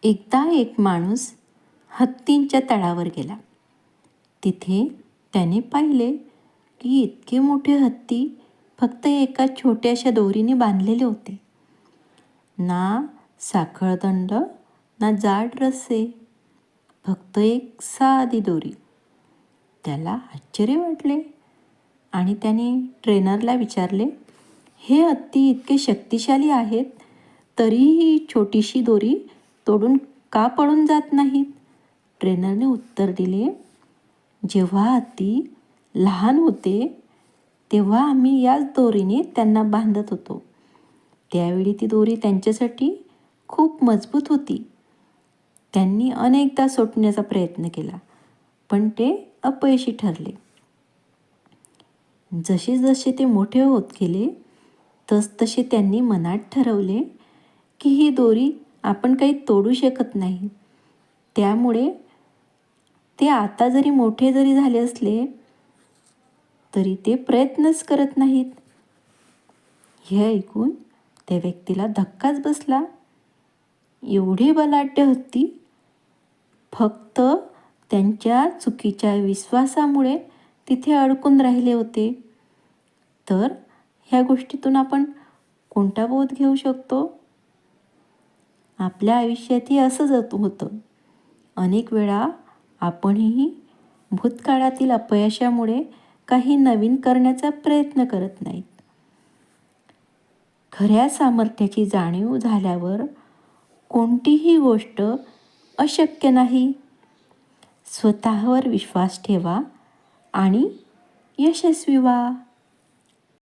एकदा एक माणूस हत्तींच्या तळावर गेला. तिथे त्याने पाहिले की इतके मोठे हत्ती फक्त एका छोट्याशा दोरीने बांधलेले होते. ना साखळदंड, ना जाड रस्से, फक्त एक साधी दोरी. त्याला आश्चर्य वाटले आणि त्याने ट्रेनरला विचारले, हे हत्ती इतके शक्तिशाली आहेत, तरीही ही छोटीशी दोरी तोडून का पळून जात नाहीत? ट्रेनरने उत्तर दिले, जेव्हा हत्ती लहान होते तेव्हा आम्ही याच दोरीने त्यांना बांधत होतो. त्यावेळी ती दोरी त्यांच्यासाठी खूप मजबूत होती. त्यांनी अनेकदा सोडण्याचा प्रयत्न केला, पण ते अपयशी ठरले. जसे जसे ते मोठे होत गेले तसतसे त्यांनी मनात ठरवले की ही दोरी आपण काही तोडू शकत नाही. त्यामुळे ते आता जरी मोठे जरी झाले असले तरी ते प्रयत्नच करत नाहीत. हे ऐकून त्या व्यक्तीला धक्काच बसला. एवढे बलाढ्य हत्ती फक्त त्यांच्या चुकीच्या विश्वासामुळे तिथे अडकून राहिले होते. तर ह्या गोष्टीतून आपण कोणता बोध घेऊ शकतो? आपल्या आयुष्यातही असंच होतं. अनेक वेळा आपणही भूतकाळातील अपयशामुळे काही नवीन करण्याचा प्रयत्न करत नाहीत. खऱ्या सामर्थ्याची जाणीव झाल्यावर कोणतीही गोष्ट अशक्य नाही. स्वतःवर विश्वास ठेवा आणि यशस्वी व्हा.